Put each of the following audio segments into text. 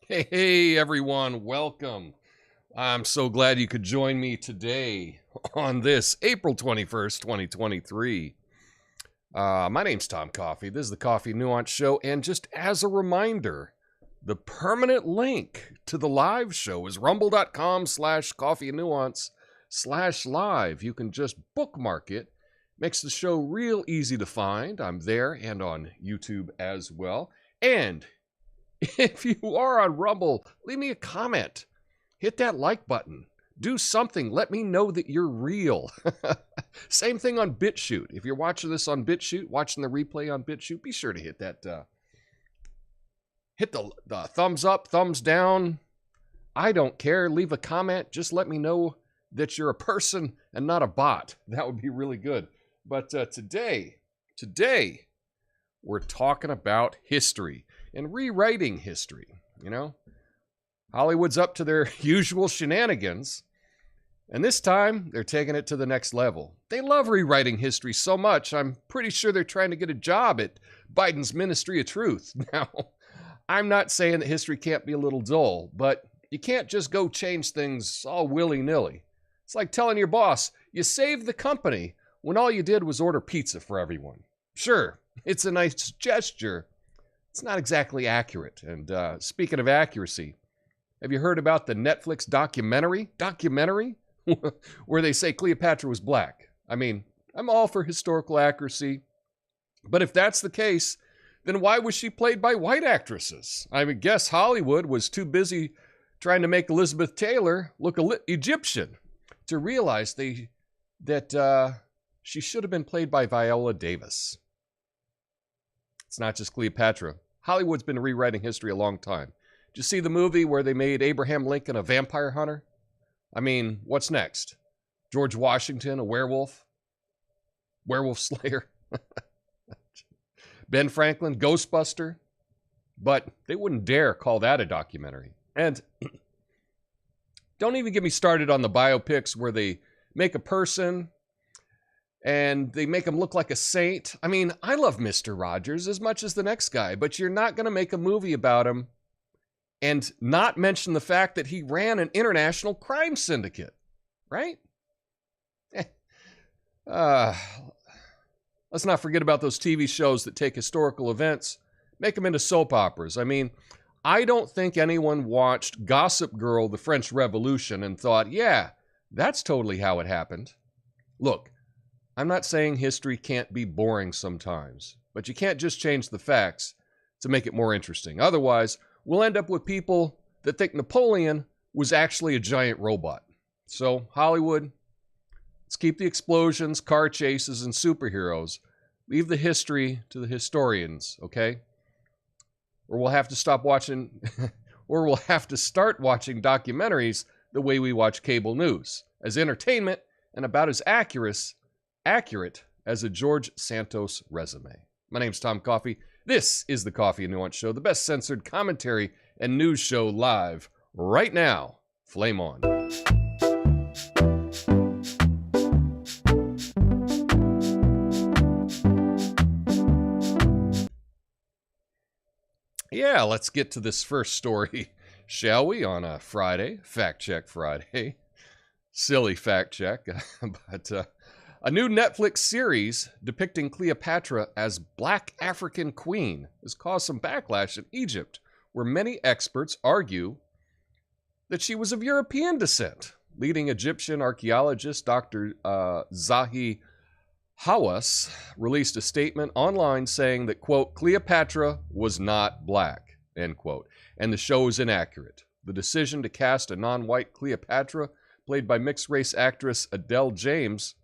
Hey everyone, welcome. I'm so glad you could join me today on this April 21st, 2023. My name's Tom Coffey. This is the Coffee Nuance Show, and just as a reminder, the permanent link to the live show is rumble.com/coffeenuance/live. You can just bookmark it. Makes the show real easy to find. I'm there and on YouTube as well. And if you are on Rumble, leave me a comment. Hit that like button. Do something. Let me know that you're real. Same thing on BitChute. If you're watching this on BitChute, watching the replay on BitChute, be sure to hit that. Hit the thumbs up, thumbs down. I don't care. Leave a comment. Just let me know that you're a person and not a bot. That would be really good. But today, we're talking about history and rewriting history. You know, Hollywood's up to their usual shenanigans, and this time they're taking it to the next level. They love rewriting history so much, I'm pretty sure they're trying to get a job at Biden's Ministry of Truth. Now, I'm not saying that history can't be a little dull, but you can't just go change things all willy-nilly. It's like telling your boss you saved the company when all you did was order pizza for everyone. Sure, it's a nice gesture. It's not exactly accurate. And speaking of accuracy, have you heard about the Netflix documentary where they say Cleopatra was black? I mean, I'm all for historical accuracy, but if that's the case, then why was she played by white actresses? I would guess Hollywood was too busy trying to make Elizabeth Taylor look Egyptian to realize that she should have been played by Viola Davis. It's not just Cleopatra. Hollywood's been rewriting history a long time. Did you see the movie where they made Abraham Lincoln a vampire hunter? I mean, what's next? George Washington, a werewolf? Werewolf slayer? Ben Franklin, Ghostbuster? But they wouldn't dare call that a documentary. And don't even get me started on the biopics where they make a person and they make him look like a saint. I mean, I love Mr. Rogers as much as the next guy, but you're not going to make a movie about him and not mention the fact that he ran an international crime syndicate, right? Let's not forget about those TV shows that take historical events, make them into soap operas. I mean, I don't think anyone watched Gossip Girl, The French Revolution, and thought, yeah, that's totally how it happened. Look, I'm not saying history can't be boring sometimes, but you can't just change the facts to make it more interesting. Otherwise, we'll end up with people that think Napoleon was actually a giant robot. So, Hollywood, let's keep the explosions, car chases, and superheroes. Leave the history to the historians, okay? Or we'll have to stop watching, or we'll have to start watching documentaries the way we watch cable news, as entertainment and about as accurate as a George Santos resume. My name's Tom Coffey. This is the Coffee and Nuance Show, the best censored commentary and news show live right now. Flame on. Yeah, let's get to this first story, shall we, on a Friday, Fact Check Friday. Silly fact check, but a new Netflix series depicting Cleopatra as Black African Queen has caused some backlash in Egypt, where many experts argue that she was of European descent. Leading Egyptian archaeologist Dr. Zahi Hawass released a statement online saying that, quote, Cleopatra was not black, end quote, and the show is inaccurate. The decision to cast a non-white Cleopatra, played by mixed-race actress Adele James,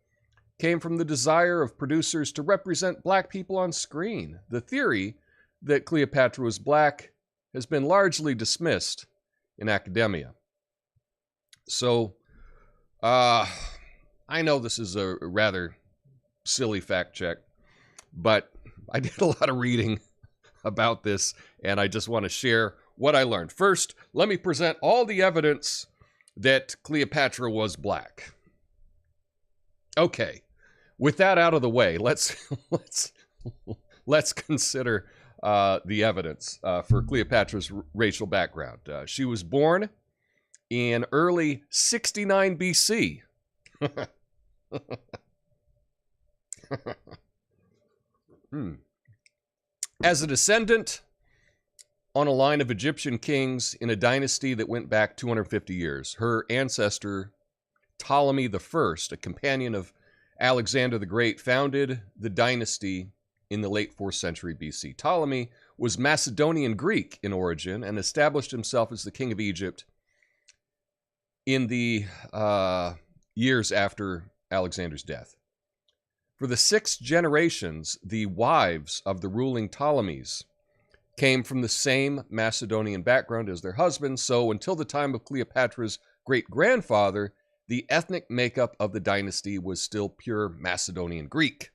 came from the desire of producers to represent black people on screen. The theory that Cleopatra was black has been largely dismissed in academia. So, I know this is a rather silly fact check, but I did a lot of reading about this, and I just want to share what I learned. First, let me present all the evidence that Cleopatra was black. Okay, with that out of the way, let's consider the evidence for Cleopatra's racial background. She was born in early 69 BC. As a descendant on a line of Egyptian kings in a dynasty that went back 250 years, her ancestor Ptolemy I, a companion of Alexander the Great, founded the dynasty in the late 4th century BC. Ptolemy was Macedonian Greek in origin and established himself as the king of Egypt in the years after Alexander's death. For the 6 generations, the wives of the ruling Ptolemies came from the same Macedonian background as their husbands, so until the time of Cleopatra's great-grandfather, the ethnic makeup of the dynasty was still pure Macedonian Greek.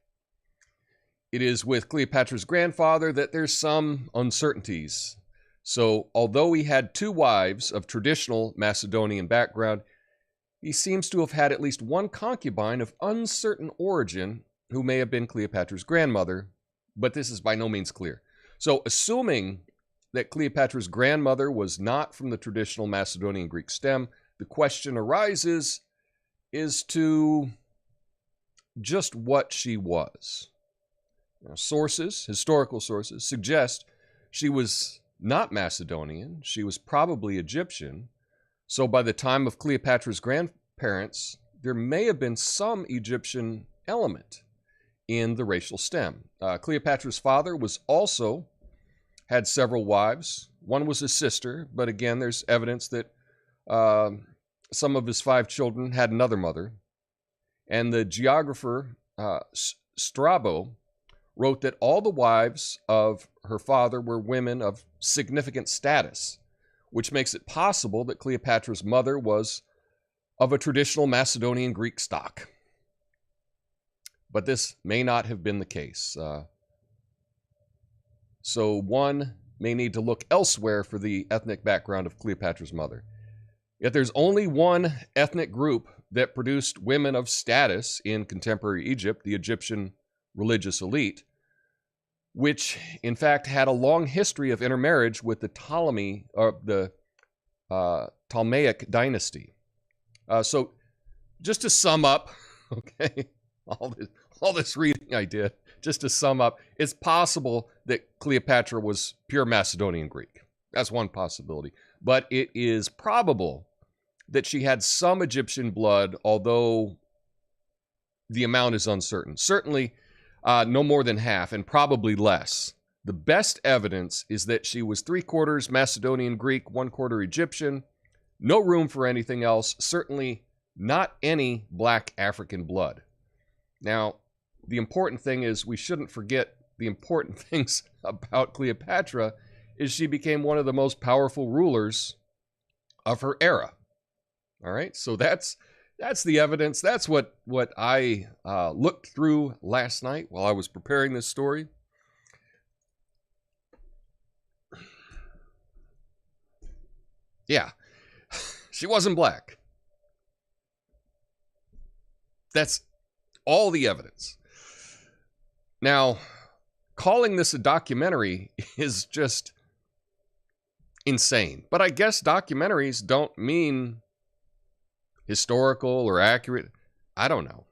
It is with Cleopatra's grandfather that there's some uncertainties. So, although he had 2 wives of traditional Macedonian background, he seems to have had at least one concubine of uncertain origin who may have been Cleopatra's grandmother, but this is by no means clear. So, assuming that Cleopatra's grandmother was not from the traditional Macedonian Greek stem, the question arises is to just what she was. Now, historical sources, suggest she was not Macedonian. She was probably Egyptian. So by the time of Cleopatra's grandparents, there may have been some Egyptian element in the racial stem. Cleopatra's father had several wives. One was his sister, but again, there's evidence that some of his 5 children had another mother. And the geographer Strabo wrote that all the wives of her father were women of significant status, which makes it possible that Cleopatra's mother was of a traditional Macedonian Greek stock. But this may not have been the case. So one may need to look elsewhere for the ethnic background of Cleopatra's mother. Yet there's only one ethnic group that produced women of status in contemporary Egypt, the Egyptian religious elite, which in fact had a long history of intermarriage with the Ptolemaic dynasty. So just to sum up, okay, all this reading I did, just to sum up, it's possible that Cleopatra was pure Macedonian Greek. That's one possibility. But it is probable that she had some Egyptian blood, although the amount is uncertain. Certainly no more than half, and probably less. The best evidence is that she was 3/4 Macedonian Greek, 1/4 Egyptian. No room for anything else. Certainly not any black African blood. Now, the important thing is we shouldn't forget the important things about Cleopatra is she became one of the most powerful rulers of her era. All right, so that's the evidence. That's what I looked through last night while I was preparing this story. Yeah, she wasn't black. That's all the evidence. Now, calling this a documentary is just insane. But I guess documentaries don't mean historical or accurate. I don't know.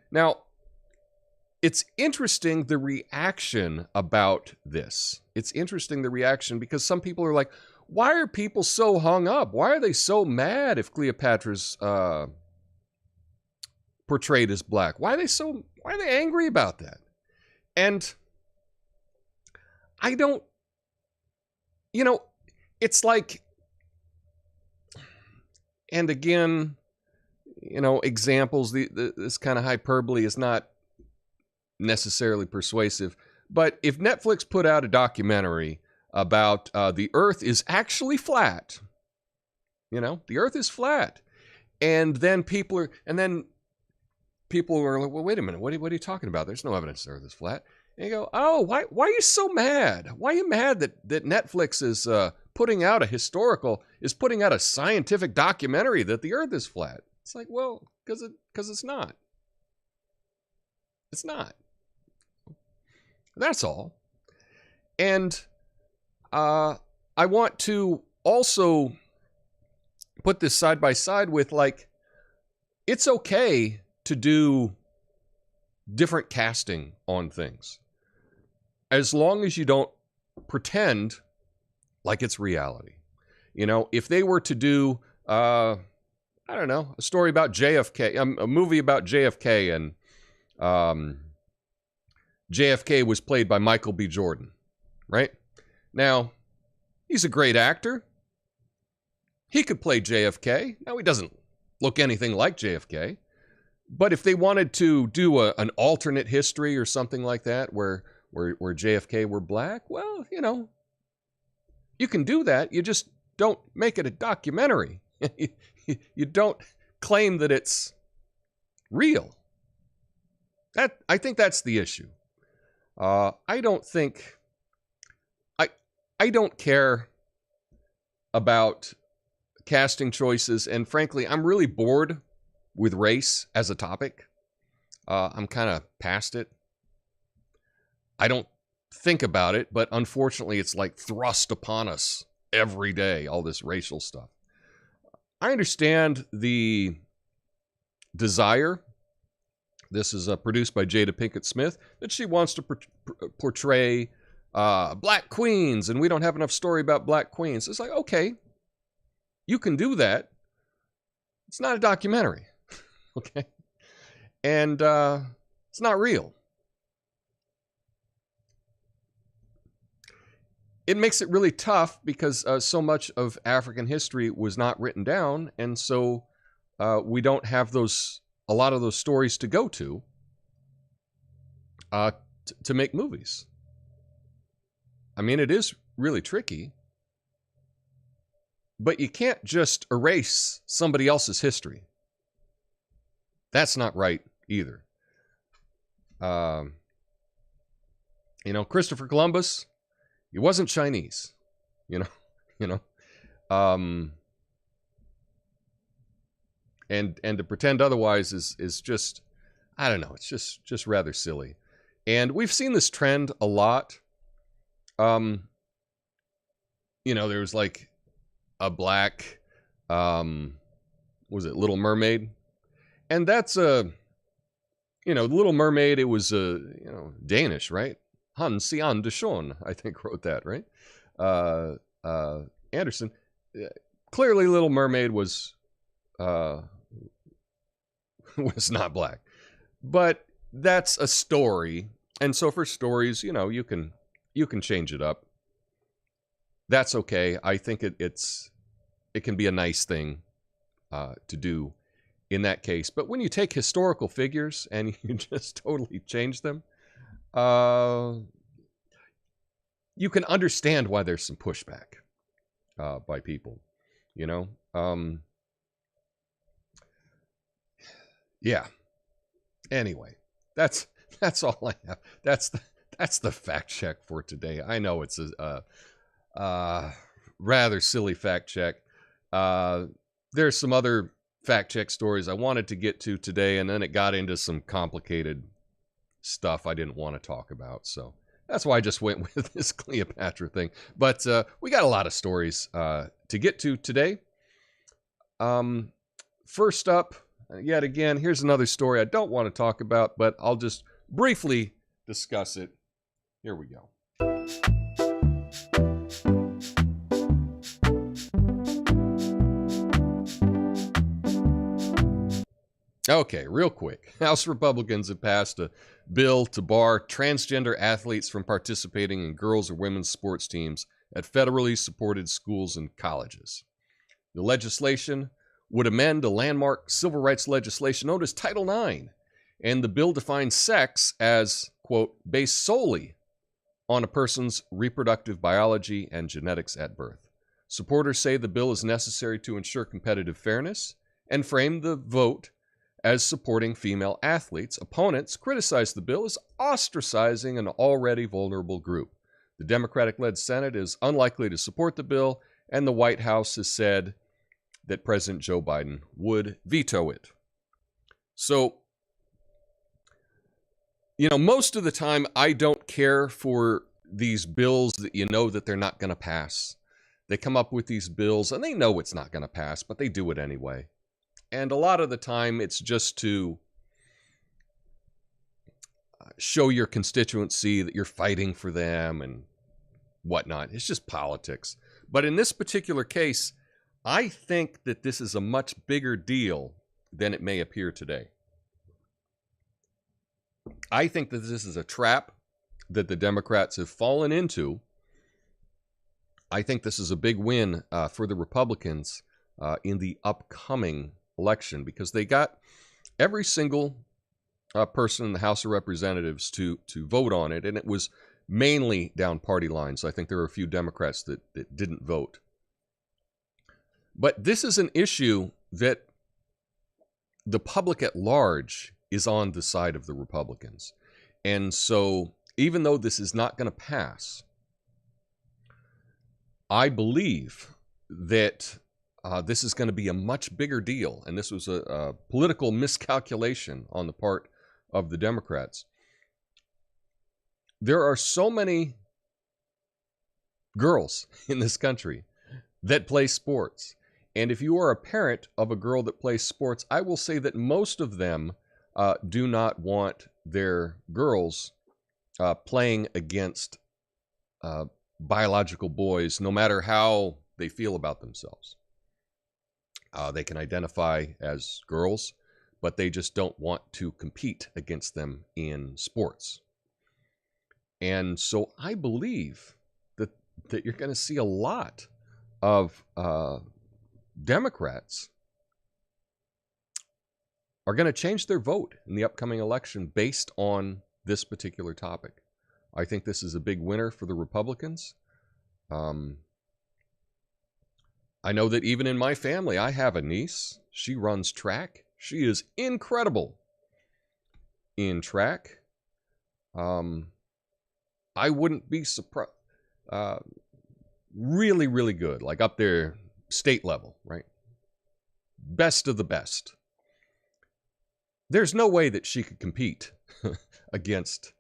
Now, it's interesting the reaction about this. It's interesting the reaction because some people are like, why are people so hung up? Why are they so mad if Cleopatra's portrayed as black? Why are they angry about that? And I don't, it's like, and again, examples, this kind of hyperbole is not necessarily persuasive, but if Netflix put out a documentary about the Earth is actually flat, the Earth is flat, and then people are like, well, wait a minute, what are you talking about? There's no evidence the Earth is flat. And you go, oh, why are you so mad? Why are you mad that Netflix is putting out a scientific documentary that the Earth is flat? It's like, well, because it's not. It's not. That's all. And I want to also put this side by side with, like, it's okay to do different casting on things, as long as you don't pretend like it's reality. You know, if they were to do, I don't know, a story about JFK, a movie about JFK, and JFK was played by Michael B. Jordan, right? Now, he's a great actor. He could play JFK. Now, he doesn't look anything like JFK. But if they wanted to do an alternate history or something like that, where JFK were black, well, you know, you can do that. You just don't make it a documentary. You don't claim that it's real. I think that's the issue. I don't care about casting choices, and frankly, I'm really bored with race as a topic. I'm kind of past it. I don't think about it, but unfortunately, it's like thrust upon us every day, all this racial stuff. I understand the desire. This is produced by Jada Pinkett Smith, that she wants to portray black queens, and we don't have enough story about black queens. It's like, okay, you can do that. It's not a documentary, okay? And it's not real. It makes it really tough because so much of African history was not written down, and so we don't have a lot of those stories to go to make movies. I mean, it is really tricky, but you can't just erase somebody else's history. That's not right either. You know, Christopher Columbus, he wasn't Chinese, you know. And to pretend otherwise is just, I don't know, it's just rather silly. And we've seen this trend a lot. You know, there was like a black, was it Little Mermaid? And that's you know, Little Mermaid, it was, you know, Danish, right? Hans Sian de Schoen, I think, wrote that, right? Anderson. Clearly, Little Mermaid was not black. But that's a story. And so for stories, you know, you can change it up. That's okay. I think it can be a nice thing to do in that case. But when you take historical figures and you just totally change them, you can understand why there's some pushback by people, you know? Yeah. Anyway, that's all I have. That's the fact check for today. I know it's a rather silly fact check. There's some other fact check stories I wanted to get to today, and then it got into some complicated stuff I didn't want to talk about. So that's why I just went with this Cleopatra thing. But we got a lot of stories to get to today. First up, yet again, here's another story I don't want to talk about, but I'll just briefly discuss it. Here we go. Okay, real quick. House Republicans have passed a bill to bar transgender athletes from participating in girls or women's sports teams at federally supported schools and colleges. The legislation would amend a landmark civil rights legislation known as Title IX, and the bill defines sex as, quote, based solely on a person's reproductive biology and genetics at birth. Supporters say the bill is necessary to ensure competitive fairness and frame the vote as supporting female athletes. Opponents criticize the bill as ostracizing an already vulnerable group. The Democratic-led Senate is unlikely to support the bill, and the White House has said that President Joe Biden would veto it. So, You know, most of the time I don't care for these bills that you know that they're not going to pass. They come up with these bills and they know it's not going to pass, but they do it anyway. And a lot of the time it's just to show your constituency that you're fighting for them and whatnot. It's just politics. But in this particular case, I think that this is a much bigger deal than it may appear today. I think that this is a trap that the Democrats have fallen into. I think this is a big win for the Republicans in the upcoming election, because they got every single person in the House of Representatives to vote on it, and it was mainly down party lines. I think there were a few Democrats that didn't vote. But this is an issue that the public at large is on the side of the Republicans. And so even though this is not going to pass, I believe that this is going to be a much bigger deal. And this was a political miscalculation on the part of the Democrats. There are so many girls in this country that play sports. And if you are a parent of a girl that plays sports, I will say that most of them do not want their girls playing against biological boys, no matter how they feel about themselves. They can identify as girls, but they just don't want to compete against them in sports. And so I believe that you're going to see a lot of Democrats are going to change their vote in the upcoming election based on this particular topic. I think this is a big winner for the Republicans. I know that even in my family, I have a niece. She runs track. She is incredible in track. I wouldn't be surprised. Really, really good, like up there, state level, right? Best of the best. There's no way that she could compete against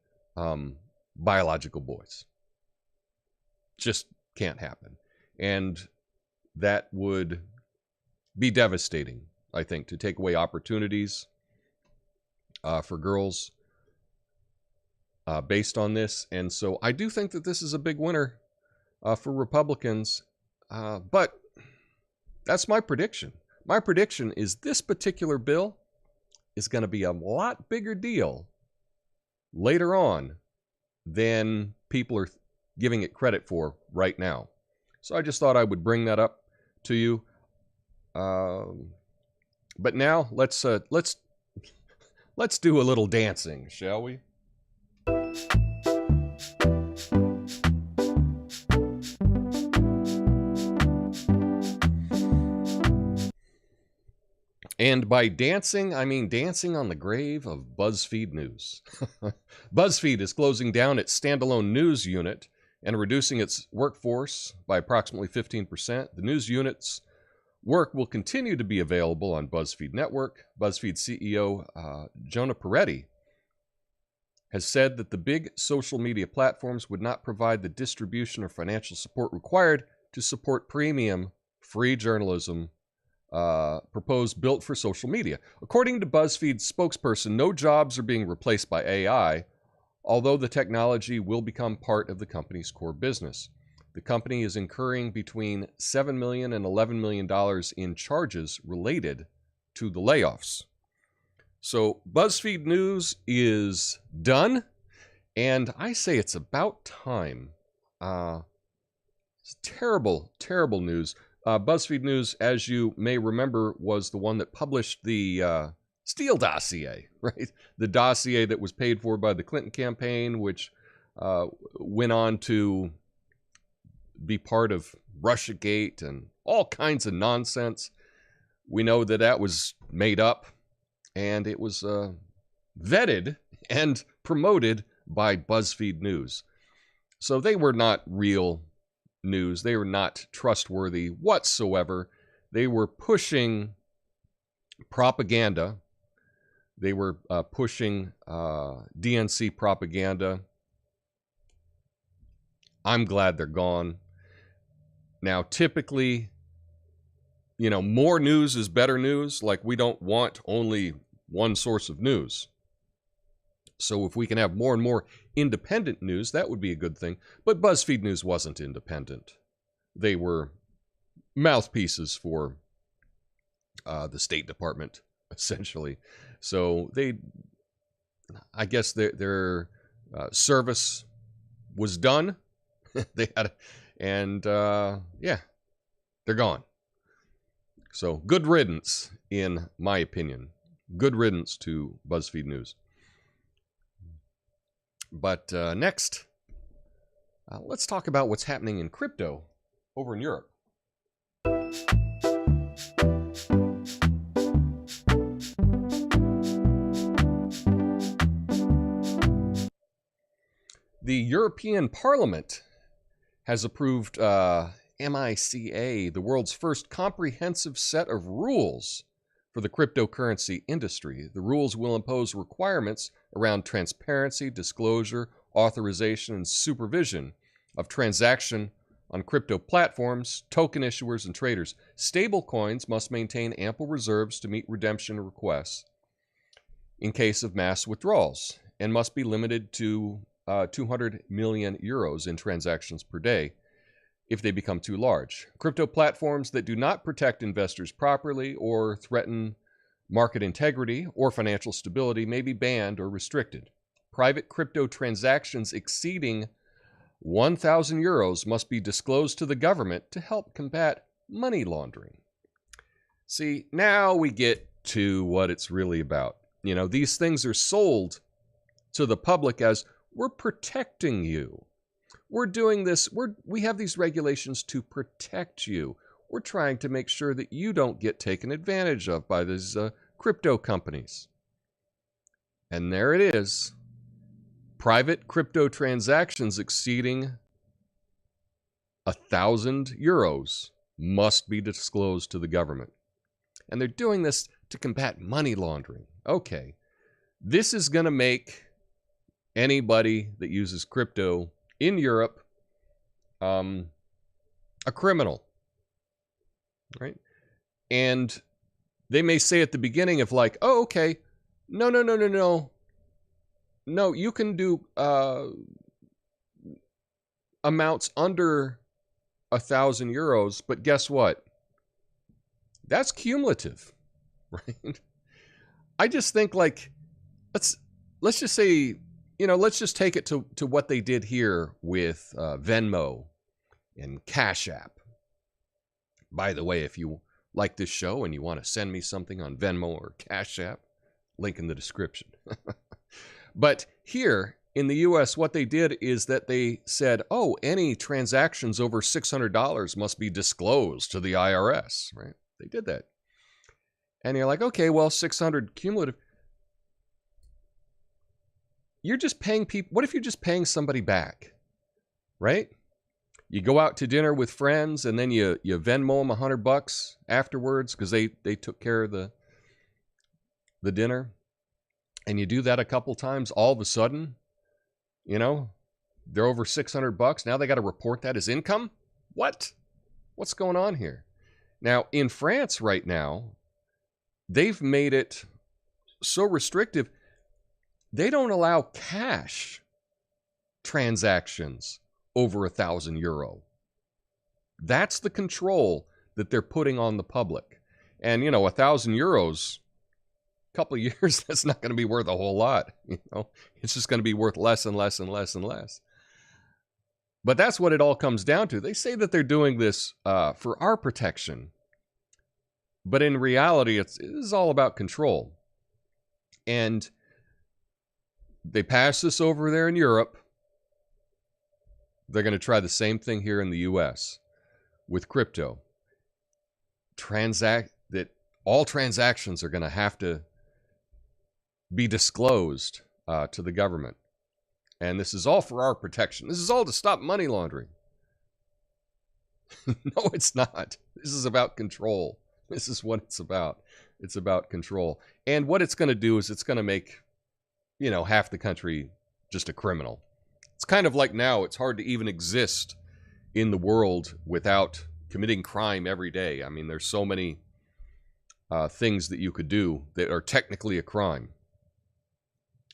biological boys. Just can't happen. And that would be devastating, I think, to take away opportunities for girls based on this. And so I do think that this is a big winner for Republicans. But that's my prediction. My prediction is this particular bill is going to be a lot bigger deal later on than people are giving it credit for right now. So I just thought I would bring that up to you. But now let's do a little dancing, shall we? And by dancing, I mean dancing on the grave of Buzzfeed News. Buzzfeed is closing down its standalone news unit and reducing its workforce by approximately 15%. The news unit's work will continue to be available on Buzzfeed Network. Buzzfeed CEO Jonah Peretti has said that the big social media platforms would not provide the distribution or financial support required to support premium free journalism proposed built for social media. According to BuzzFeed's spokesperson, no jobs are being replaced by AI, although the technology will become part of the company's core business. The company is incurring between $7 million and $11 million in charges related to the layoffs. So BuzzFeed News is done, and I say it's about time. It's terrible, terrible news. BuzzFeed News, as you may remember, was the one that published the Steele dossier, right? The dossier that was paid for by the Clinton campaign, which went on to be part of Russiagate and all kinds of nonsense. We know that that was made up, and it was vetted and promoted by BuzzFeed News. So they were not real news. They were not trustworthy whatsoever. They were pushing propaganda They were pushing DNC propaganda. I'm glad they're gone. Now, typically, you know, more news is better news. Like, we don't want only one source of news. So if we can have more and more independent news, that would be a good thing. But BuzzFeed News wasn't independent. They were mouthpieces for the State Department, essentially. So I guess their service was done. They had, yeah, they're gone. So good riddance, in my opinion. Good riddance to BuzzFeed News. But next, let's talk about what's happening in crypto over in Europe. The European Parliament has approved MiCA, the world's first comprehensive set of rules for the cryptocurrency industry. The rules will impose requirements around transparency, disclosure, authorization, and supervision of transaction on crypto platforms, token issuers, and traders. Stablecoins must maintain ample reserves to meet redemption requests in case of mass withdrawals and must be limited to 200 million euros in transactions per day if they become too large. Crypto platforms that do not protect investors properly or threaten market integrity or financial stability may be banned or restricted. Private crypto transactions exceeding 1,000 euros must be disclosed to the government to help combat money laundering. See, now we get to what it's really about. You know, these things are sold to the public as, we're protecting you. We're doing this. We have these regulations to protect you. We're trying to make sure that you don't get taken advantage of by these crypto companies. And there it is. Private crypto transactions exceeding 1,000 euros must be disclosed to the government. And they're doing this to combat money laundering. Okay. This is going to make anybody that uses crypto in Europe a criminal, right? And they may say at the beginning of like, oh, okay, no, you can do amounts under 1,000 euros, but guess what? That's cumulative, right? I just think, like, let's just say, you know, let's just take it to what they did here with Venmo and Cash App. By the way, if you like this show and you want to send me something on Venmo or Cash App, link in the description. But here in the US, what they did is that they said, oh, any transactions over $600 must be disclosed to the IRS, right? They did that. And you're like, okay, well, 600 cumulative. You're just paying people. What if you're just paying somebody back, right? You go out to dinner with friends and then you Venmo them $100 afterwards because they took care of the dinner. And you do that a couple times. All of a sudden, you know, they're over $600. Now they got to report that as income. What? What's going on here? Now, in France right now, they've made it so restrictive. They don't allow cash transactions over 1,000 euro. That's the control that they're putting on the public. And, you know, 1,000 euros, a couple of years, that's not going to be worth a whole lot. You know, it's just going to be worth less and less and less and less. But that's what it all comes down to. They say that they're doing this for our protection. But in reality, it is all about control. And they passed this over there in Europe. They're going to try the same thing here in the US with crypto. That all transactions are going to have to be disclosed to the government. And this is all for our protection. This is all to stop money laundering. No, it's not. This is about control. This is what it's about. It's about control. And what it's going to do is it's going to make, half the country just a criminal. It's kind of like now, it's hard to even exist in the world without committing crime every day. I mean, there's so many things that you could do that are technically a crime.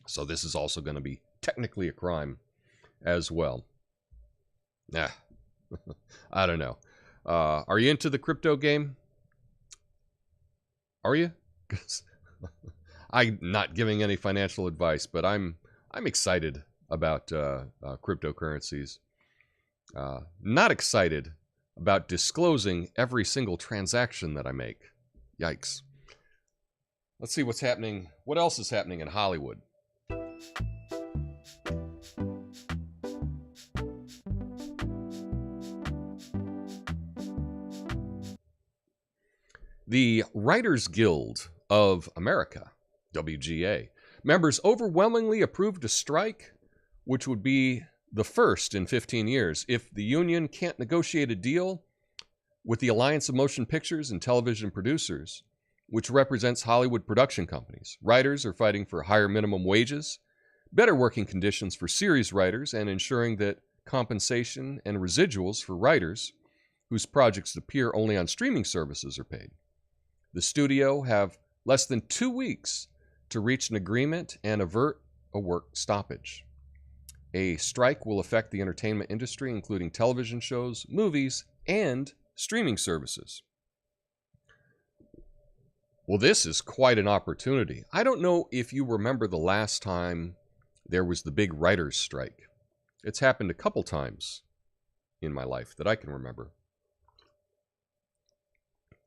So this is also going to be technically a crime as well. Nah, I don't know. Are you into the crypto game? Are you? I'm not giving any financial advice, but I'm excited about cryptocurrencies. Not excited about disclosing every single transaction that I make. Yikes. Let's see what's happening. What else is happening in Hollywood? The Writers Guild of America, WGA, members overwhelmingly approved a strike, which would be the first in 15 years if the union can't negotiate a deal with the Alliance of Motion Pictures and Television Producers, which represents Hollywood production companies. Writers are fighting for higher minimum wages, better working conditions for series writers, and ensuring that compensation and residuals for writers whose projects appear only on streaming services are paid. The studio have less than 2 weeks to reach an agreement and avert a work stoppage. A strike will affect the entertainment industry, including television shows, movies, and streaming services. Well, this is quite an opportunity. I don't know if you remember the last time there was the big writers' strike. It's happened a couple times in my life that I can remember.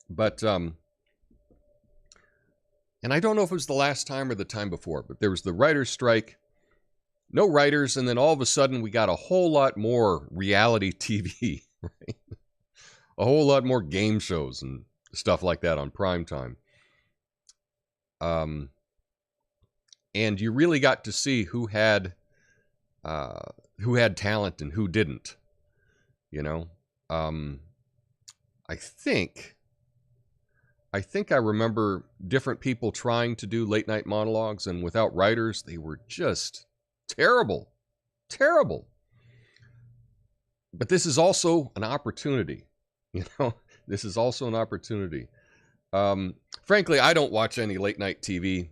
But, and I don't know if it was the last time or the time before, but there was the writers' strike, no writers, and then all of a sudden we got a whole lot more reality TV, right? A whole lot more game shows and stuff like that on primetime. And you really got to see who had talent and who didn't. I think I remember different people trying to do late night monologues, and without writers, they were just terrible. But this is also an opportunity. This is also an opportunity. Frankly, I don't watch any late night TV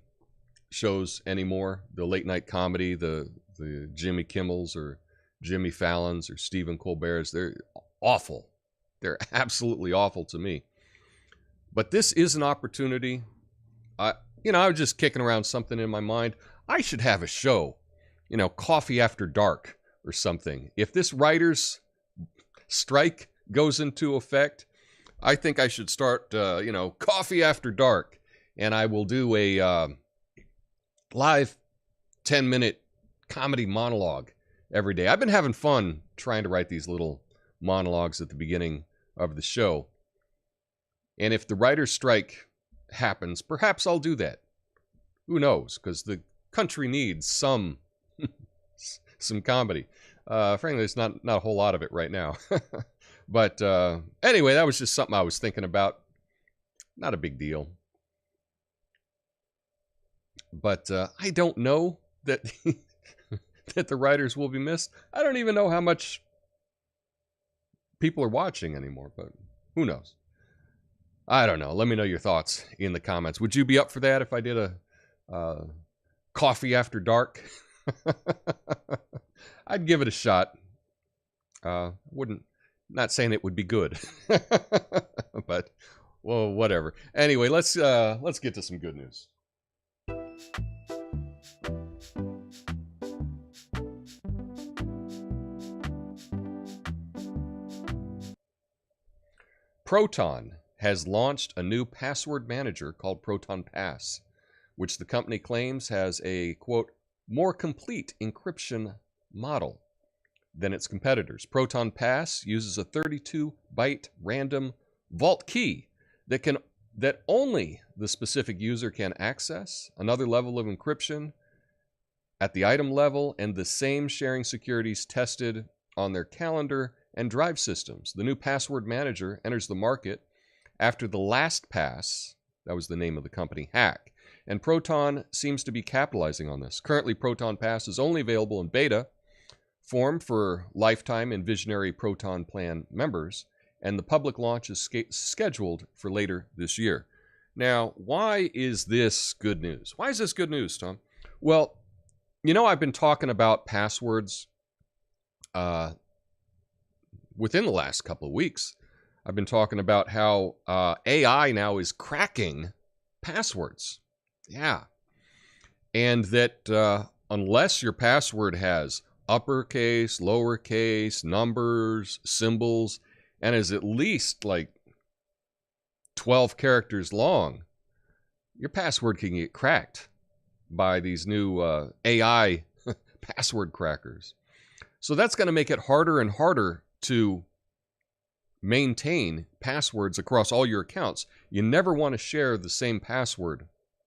shows anymore. The late night comedy, the Jimmy Kimmels or Jimmy Fallon's or Stephen Colbert's, they're awful. They're absolutely awful to me. But this is an opportunity. I was just kicking around something in my mind. I should have a show, Coffee After Dark or something. If this writer's strike goes into effect, I think I should start, Coffee After Dark, and I will do a live 10-minute comedy monologue every day. I've been having fun trying to write these little monologues at the beginning of the show. And if the writer's strike happens, perhaps I'll do that. Who knows? Because the country needs some comedy. Frankly, there's not a whole lot of it right now. But anyway, that was just something I was thinking about. Not a big deal. But I don't know that that the writers will be missed. I don't even know how much people are watching anymore, but who knows? I don't know. Let me know your thoughts in the comments. Would you be up for that if I did a Coffee After Dark? I'd give it a shot. Not saying it would be good, but well, whatever. Anyway, let's get to some good news. Proton has launched a new password manager called Proton Pass, which the company claims has a, quote, more complete encryption model than its competitors. Proton Pass uses a 32-byte random vault key that only the specific user can access, another level of encryption at the item level, and the same sharing securities tested on their calendar and drive systems. The new password manager enters the market after the LastPass That was the name of the company, Hack. And Proton seems to be capitalizing on this. Currently, Proton Pass is only available in beta form for lifetime and visionary Proton Plan members, and the public launch is scheduled for later this year. Now, why is this good news? Why is this good news, Tom? Well, you know, I've been talking about passwords within the last couple of weeks. I've been talking about how AI now is cracking passwords. Yeah. And that unless your password has uppercase, lowercase, numbers, symbols, and is at least like 12 characters long, your password can get cracked by these new AI password crackers. So that's going to make it harder and harder to maintain passwords across all your accounts. You never want to share the same password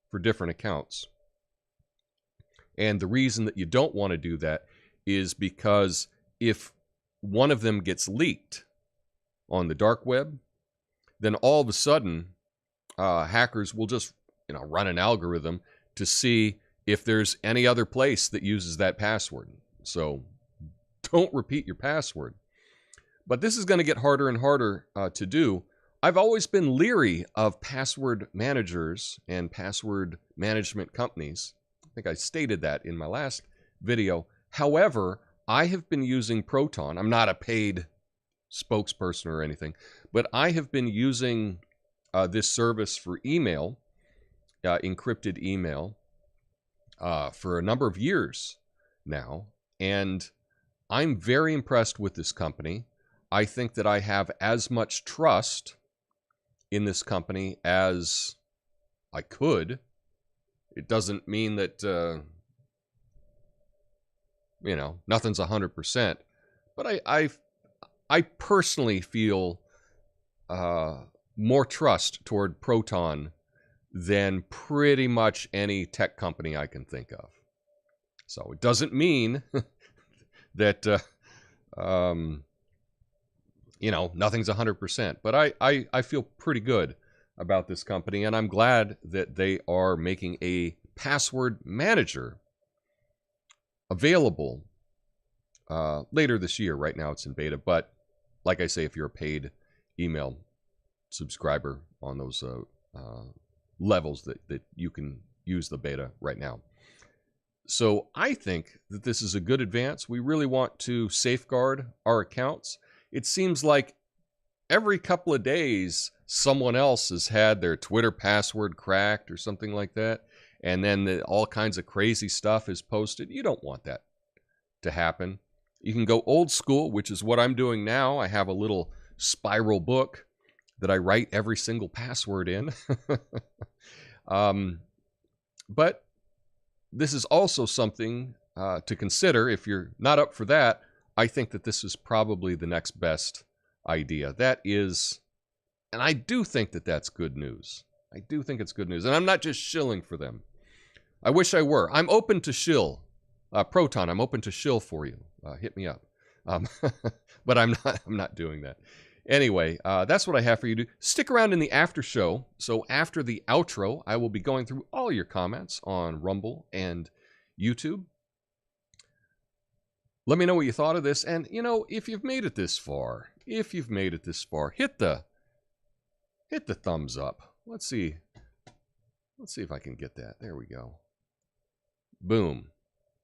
for different accounts. And the reason that you don't want to do that is because if one of them gets leaked on the dark web, then all of a sudden hackers will just run an algorithm to see if there's any other place that uses that password. So don't repeat your password. But this is going to get harder and harder to do. I've always been leery of password managers and password management companies. I think I stated that in my last video. However, I have been using Proton. I'm not a paid spokesperson or anything, but I have been using this service for email, encrypted email, for a number of years now. And I'm very impressed with this company. I think that I have as much trust in this company as I could. It doesn't mean that, nothing's 100%. But I personally feel more trust toward Proton than pretty much any tech company I can think of. So it doesn't mean that, nothing's 100%. But I feel pretty good about this company, and I'm glad that they are making a password manager available later this year. Right now it's in beta, but like I say, if you're a paid email subscriber on those levels that you can use the beta right now. So I think that this is a good advance. We really want to safeguard our accounts. It seems like every couple of days, someone else has had their Twitter password cracked or something like that. And then all kinds of crazy stuff is posted. You don't want that to happen. You can go old school, which is what I'm doing now. I have a little spiral book that I write every single password in. But this is also something to consider. If you're not up for that, I think that this is probably the next best idea. That is, and I do think that that's good news. I do think it's good news. And I'm not just shilling for them. I wish I were. I'm open to shill. Proton, I'm open to shill for you. Hit me up. But I'm not doing that. Anyway, that's what I have for you to do. Stick around in the after show. So after the outro, I will be going through all your comments on Rumble and YouTube. Let me know what you thought of this. And, if you've made it this far, hit the thumbs up. Let's see if I can get that. There we go. Boom.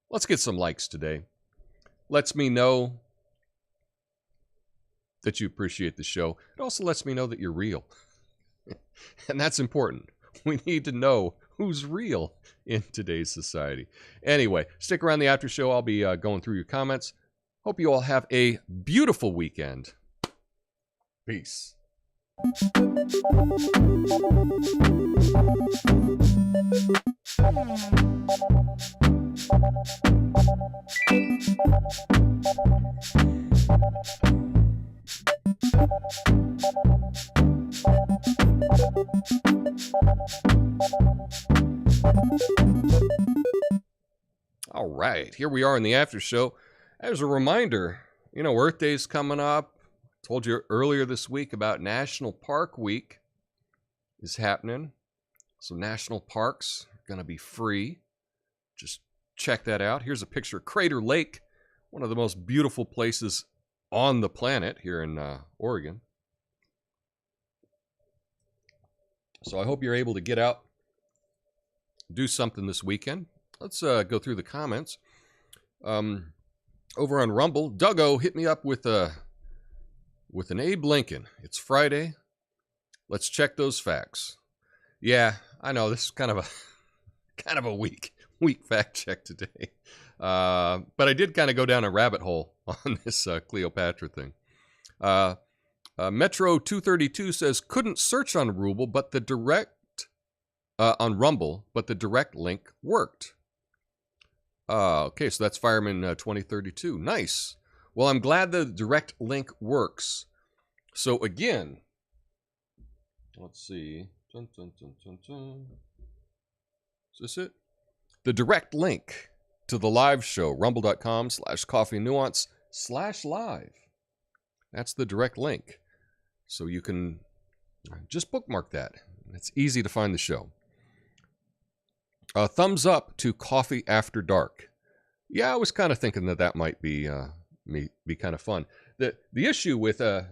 Let's get some likes today. Lets me know that you appreciate the show. It also lets me know that you're real. And that's important. We need to know who's real in today's society. Anyway, stick around the after show. I'll be going through your comments. Hope you all have a beautiful weekend. Peace. All right, here we are in the after show. As a reminder, Earth Day's coming up. Told you earlier this week about National Park Week is happening. So national parks are going to be free. Just check that out. Here's a picture of Crater Lake, one of the most beautiful places on the planet here in Oregon. So I hope you're able to get out, do something this weekend. Let's go through the comments. Over on Rumble, Duggo hit me up with an Abe Lincoln. It's Friday. Let's check those facts. Yeah, I know this is kind of a weak fact check today. But I did kind of go down a rabbit hole on this Cleopatra thing. Metro 232 says couldn't search on Rumble, but the direct link worked. Okay, so that's Fireman 2032. Nice. Well, I'm glad the direct link works. So again, let's see. Dun, dun, dun, dun, dun. Is this it? The direct link to the live show, rumble.com/coffeenuance/live. That's the direct link. So you can just bookmark that. It's easy to find the show. Thumbs up to Coffee After Dark. Yeah, I was kind of thinking that might be kind of fun. The issue with I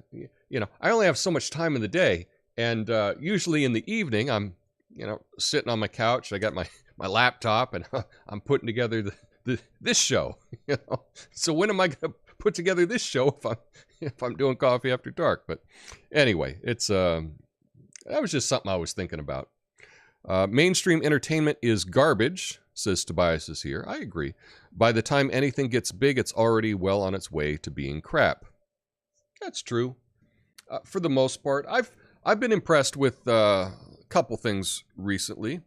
only have so much time in the day, and usually in the evening I'm sitting on my couch. I got my laptop and I'm putting together this show. So when am I going to put together this show if I'm doing Coffee After Dark? But anyway, it's that was just something I was thinking about. Mainstream entertainment is garbage, says Tobias is here. I agree. By the time anything gets big, it's already well on its way to being crap. That's true. For the most part, I've been impressed with a couple things recently.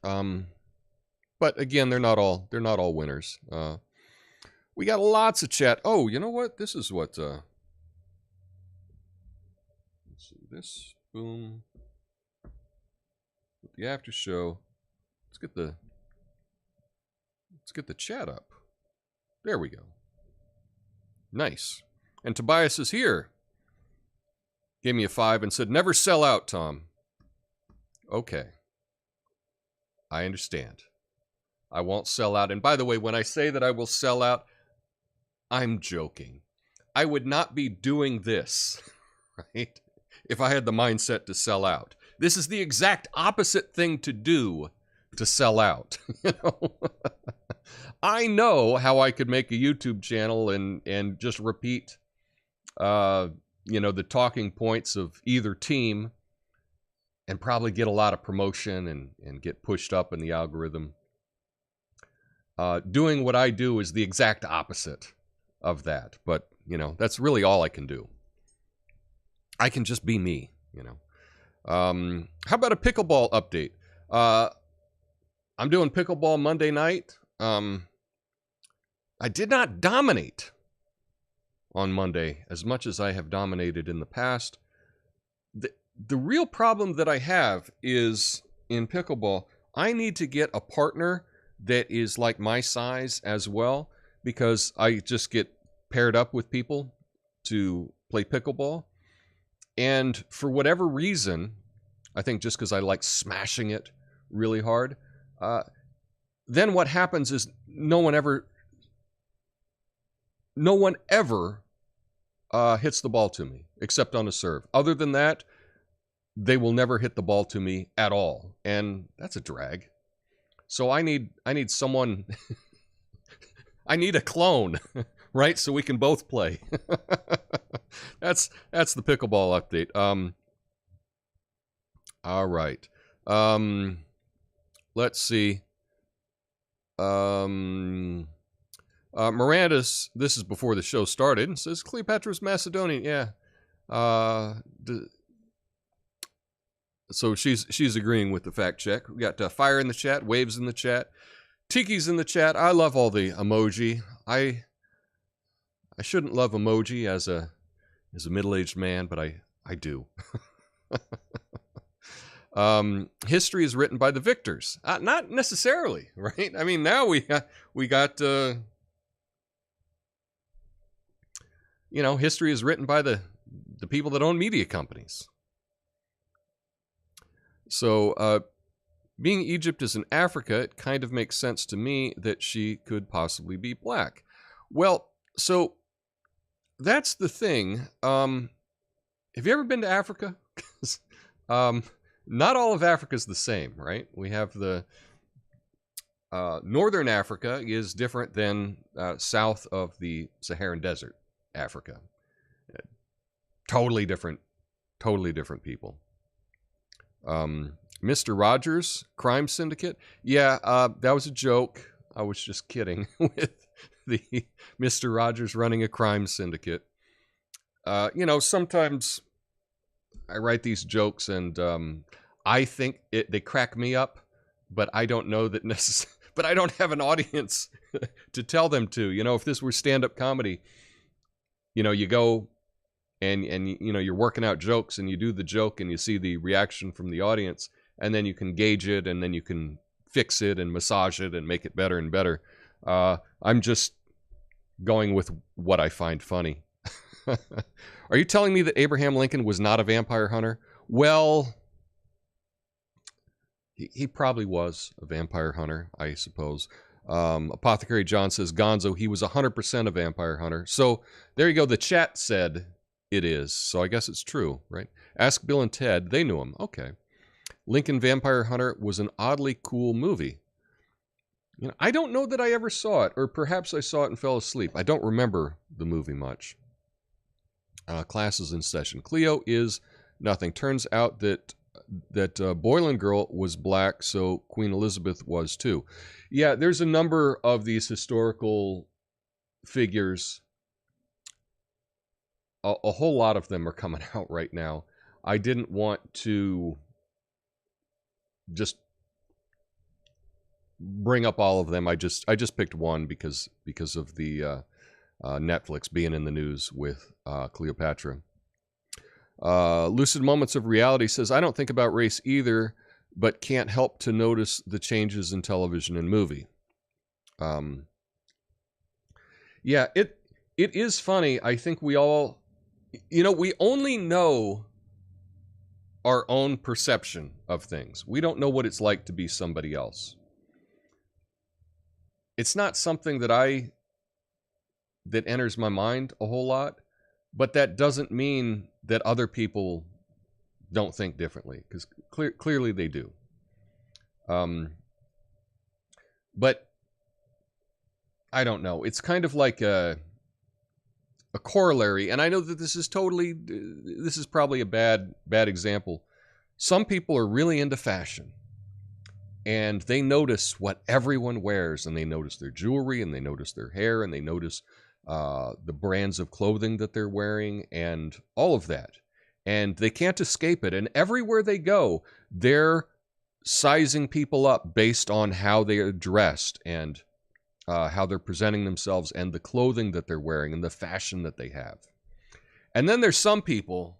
But again, they're not all winners. We got lots of chat. Oh, you know what? This is what. Let's see this. Boom. With the after show. Let's get the chat up. There we go. Nice. And Tobias is here. Gave me a 5 and said, "Never sell out, Tom." Okay. I understand. I won't sell out. And by the way, when I say that I will sell out, I'm joking. I would not be doing this, right, if I had the mindset to sell out. This is the exact opposite thing to do to sell out. I know how I could make a YouTube channel and just repeat, the talking points of either team and probably get a lot of promotion and get pushed up in the algorithm. Doing what I do is the exact opposite of that. But, that's really all I can do. I can just be me, How about a pickleball update? I'm doing pickleball Monday night. I did not dominate on Monday as much as I have dominated in the past. The real problem that I have is in pickleball, I need to get a partner that is like my size as well, because I just get paired up with people to play pickleball. And for whatever reason, I think just because I like smashing it really hard, then what happens is no one ever hits the ball to me, except on a serve. Other than that, they will never hit the ball to me at all. And that's a drag. So I need someone, I need a clone, right? So we can both play. That's the pickleball update. All right. Let's see. Miranda's, this is before the show started, and says Cleopatra's Macedonian. Yeah. So she's agreeing with the fact check. We got fire in the chat, waves in the chat, Tiki's in the chat. I love all the emoji. I shouldn't love emoji as a middle-aged man, but I do. History is written by the victors. Not necessarily, right? I mean, now we got history is written by the people that own media companies. So, being Egypt is in Africa, it kind of makes sense to me that she could possibly be black. Well, so that's the thing. Have you ever been to Africa? Not all of Africa is the same, right? We have the Northern Africa is different than south of the Saharan Desert, Africa. Totally different people. Mr. Rogers, Crime Syndicate. Yeah, that was a joke. I was just kidding with the Mr. Rogers running a crime syndicate. Sometimes I write these jokes and I think they crack me up, but I don't know that but I don't have an audience to tell them to. If this were stand-up comedy, you go and you're working out jokes and you do the joke and you see the reaction from the audience, and then you can gauge it and then you can fix it and massage it and make it better and better. I'm just going with what I find funny. Are you telling me that Abraham Lincoln was not a vampire hunter? Well, he probably was a vampire hunter, I suppose. Apothecary John says, Gonzo, he was 100% a vampire hunter. So there you go. The chat said it is. So I guess it's true, right? Ask Bill and Ted. They knew him. Okay. Lincoln Vampire Hunter was an oddly cool movie. I don't know that I ever saw it, or perhaps I saw it and fell asleep. I don't remember the movie much. Classes in session. Cleo is nothing. Turns out that Boylan Girl was black, so Queen Elizabeth was too. Yeah, there's a number of these historical figures. A whole lot of them are coming out right now. I didn't want to just bring up all of them. I just picked one because of the Netflix being in the news with Cleopatra. Lucid Moments of Reality says, I don't think about race either, but can't help to notice the changes in television and movie. Yeah, it is funny. I think we all, we only know our own perception of things. We don't know what it's like to be somebody else. It's not something that enters my mind a whole lot, but that doesn't mean that other people don't think differently, because clearly they do. But I don't know. It's kind of like a corollary, and I know that this is probably a bad example. Some people are really into fashion, and they notice what everyone wears, and they notice their jewelry, and they notice their hair, and they notice the brands of clothing that they're wearing, and all of that. And they can't escape it. And everywhere they go, they're sizing people up based on how they are dressed and how they're presenting themselves and the clothing that they're wearing and the fashion that they have. And then there's some people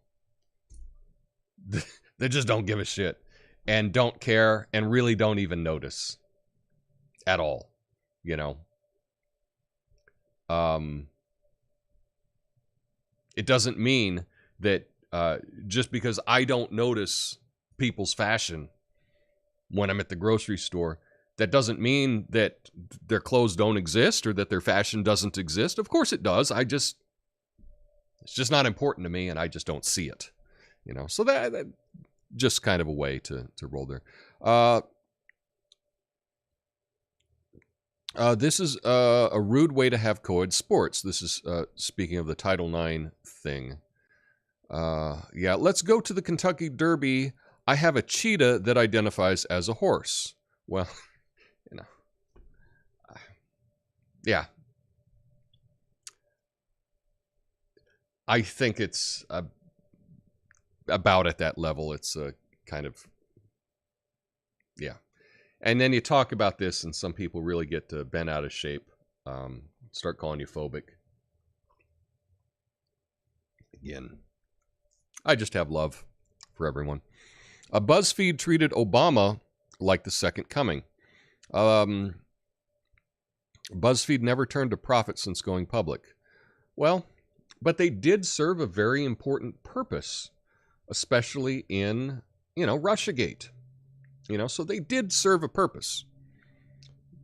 that just don't give a shit and don't care and really don't even notice at all, It doesn't mean that just because I don't notice people's fashion when I'm at the grocery store, that doesn't mean that their clothes don't exist or that their fashion doesn't exist. Of course it does. It's just not important to me, and I just don't see it. So that just kind of a way to roll there. This is a rude way to have co-ed sports. This is speaking of the Title IX thing. Yeah, let's go to the Kentucky Derby. I have a cheetah that identifies as a horse. Well, yeah. I think it's about at that level. It's a kind of, yeah. And then you talk about this, and some people really get bent out of shape, start calling you phobic. Again, I just have love for everyone. BuzzFeed treated Obama like the second coming. BuzzFeed never turned a profit since going public. Well, but they did serve a very important purpose, especially in, Russiagate. So they did serve a purpose.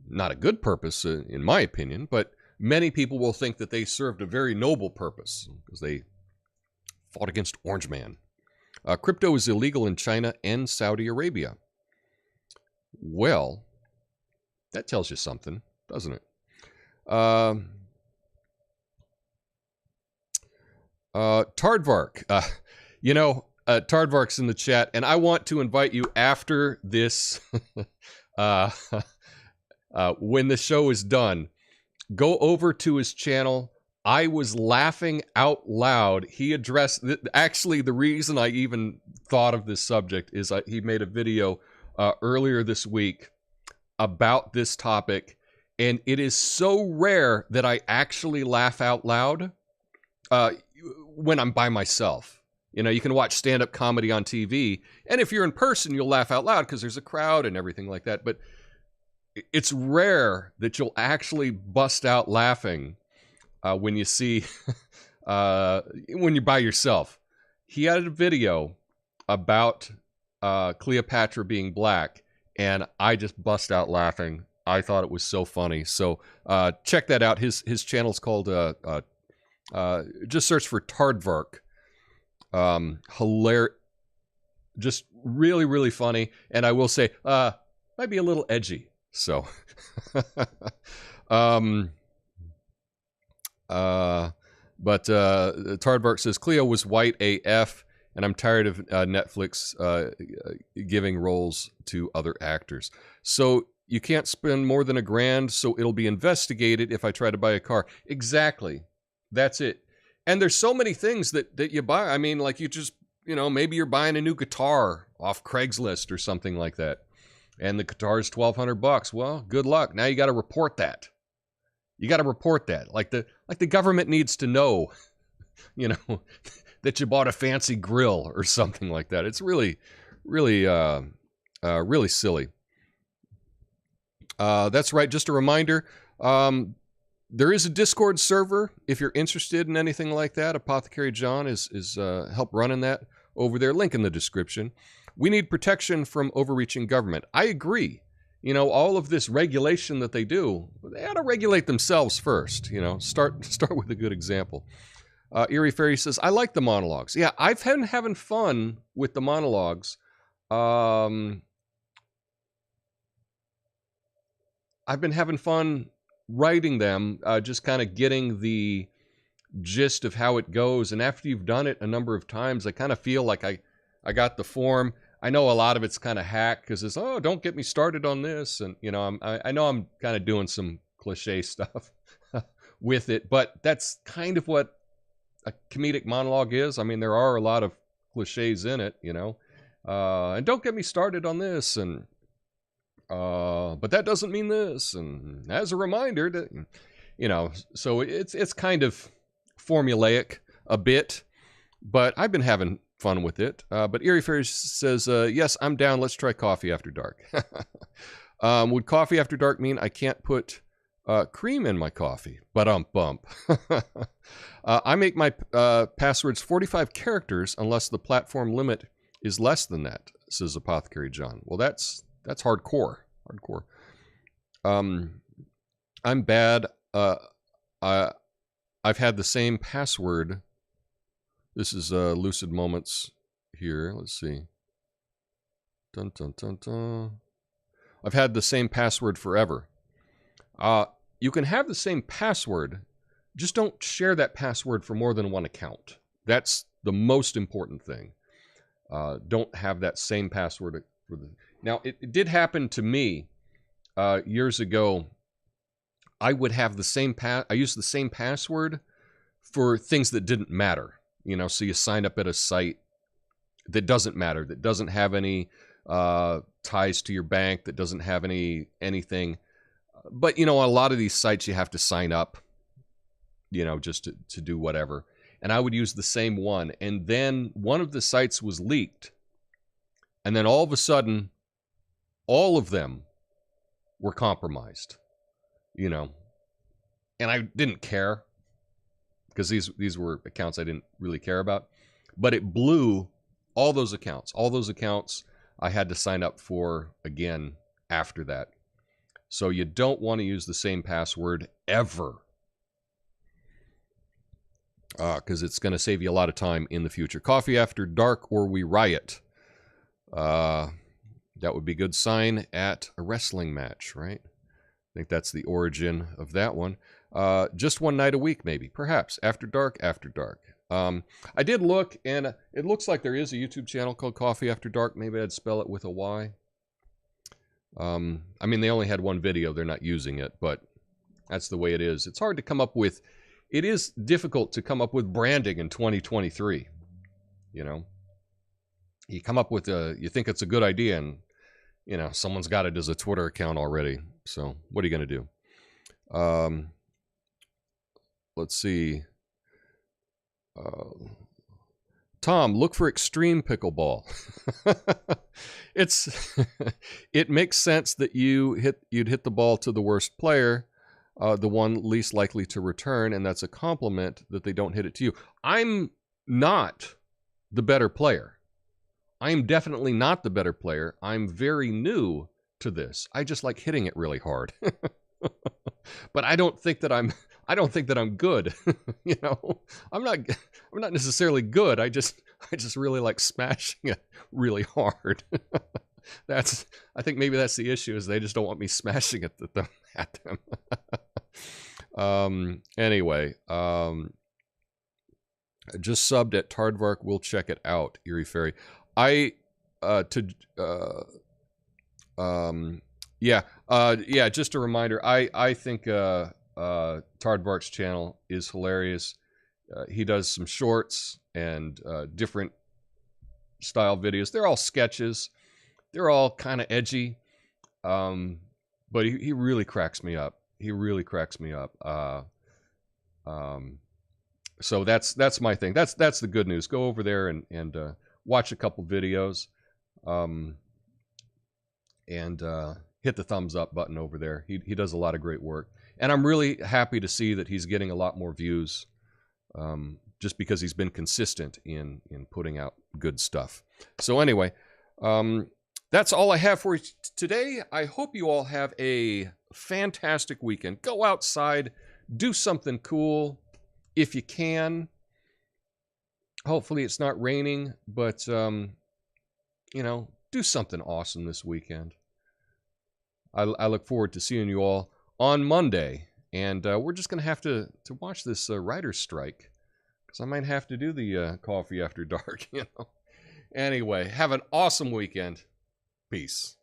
Not a good purpose, in my opinion, but many people will think that they served a very noble purpose because they fought against Orange Man. Crypto is illegal in China and Saudi Arabia. Well, that tells you something, doesn't it? Tardvark. Tardvark's in the chat, and I want to invite you after this, when the show is done, go over to his channel. I was laughing out loud. He addressed, actually, the reason I even thought of this subject is he made a video earlier this week about this topic, and it is so rare that I actually laugh out loud when I'm by myself. You can watch stand-up comedy on TV, and if you're in person, you'll laugh out loud because there's a crowd and everything like that, but it's rare that you'll actually bust out laughing when you see, when you're by yourself. He had a video about Cleopatra being black, and I just bust out laughing. I thought it was so funny. So check that out. His channel's called, just search for Tardvark. Hilarious. Just really, really funny. And I will say, might be a little edgy. So, but Tardvark says, Cleo was white AF, and I'm tired of Netflix giving roles to other actors. So you can't spend more than $1,000, so it'll be investigated if I try to buy a car. Exactly. That's it. And there's so many things that you buy. I mean, like you just, maybe you're buying a new guitar off Craigslist or something like that. And the guitar is $1,200. Well, good luck. Now you got to report that. You got to report that. Like the government needs to know, that you bought a fancy grill or something like that. It's really, really, really silly. That's right. Just a reminder. There is a Discord server if you're interested in anything like that. Apothecary John is help running that over there. Link in the description. We need protection from overreaching government. I agree. All of this regulation that they do, they ought to regulate themselves first. Start with a good example. Eerie Fairy says, I like the monologues. Yeah, I've been having fun with the monologues. I've been having fun writing them, just kind of getting the gist of how it goes. And after you've done it a number of times, I kind of feel like I got the form. I know a lot of it's kind of hack because it's, don't get me started on this. And, I know I'm kind of doing some cliche stuff with it, but that's kind of what a comedic monologue is. I mean, there are a lot of cliches in it, and don't get me started on this. And, but that doesn't mean this. And as a reminder that, so it's kind of formulaic a bit, but I've been having fun with it. But Eerie Fairy says, yes, I'm down. Let's try Coffee After Dark. Would Coffee After Dark mean I can't put cream in my coffee? Bump. I make my passwords 45 characters unless the platform limit is less than that, says Apothecary John. Well, that's hardcore. I'm bad. I've had the same password. This is Lucid Moments here. Let's see. Dun, dun, dun, dun. I've had the same password forever. You can have the same password, just don't share that password for more than one account. That's the most important thing. Don't have that same password for the... Now, it did happen to me years ago. I would have the same I used the same password for things that didn't matter. So you sign up at a site that doesn't matter, that doesn't have any ties to your bank, that doesn't have anything. But, a lot of these sites you have to sign up, just to do whatever. And I would use the same one. And then one of the sites was leaked. And then all of a sudden, all of them were compromised, And I didn't care. Because these were accounts I didn't really care about. But it blew all those accounts. All those accounts I had to sign up for again after that. So you don't want to use the same password ever, because it's going to save you a lot of time in the future. Coffee After Dark or we riot. That would be a good sign at a wrestling match, right? I think that's the origin of that one. Just one night a week, maybe, perhaps. After Dark, After Dark. I did look, and it looks like there is a YouTube channel called Coffee After Dark. Maybe I'd spell it with a Y. I mean, they only had one video. They're not using it, but that's the way it is. It's hard to come up with... It is difficult to come up with branding in 2023, you know. You come up with you think it's a good idea, and, you know, someone's got it as a Twitter account already. So what are you going to do? Let's see. Tom, look for extreme pickleball. It makes sense that you'd hit the ball to the worst player, the one least likely to return, and that's a compliment that they don't hit it to you. I'm not the better player. I'm definitely not the better player. I'm very new to this. I just like hitting it really hard. But I don't think that I'm good. You know, I'm not necessarily good. I just really like smashing it really hard. I think maybe that's the issue, is they just don't want me smashing it at them. Anyway, just subbed at Tardvark. We'll check it out, Erie Fairy. Just a reminder. I think Tardvark's channel is hilarious. He does some shorts and different style videos. They're all sketches. They're all kind of edgy, but he really cracks me up. He really cracks me up. So that's my thing. That's the good news. Go over there and watch a couple videos, and hit the thumbs up button over there. He does a lot of great work, and I'm really happy to see that he's getting a lot more views, just because he's been consistent in putting out good stuff. So anyway, that's all I have for you today. I hope you all have a fantastic weekend. Go outside, do something cool if you can. Hopefully it's not raining, but you know, do something awesome this weekend. I look forward to seeing you all on Monday, and we're just gonna have to watch this writer's strike, because I might have to do the Coffee After Dark. You know. Anyway, have an awesome weekend. Peace.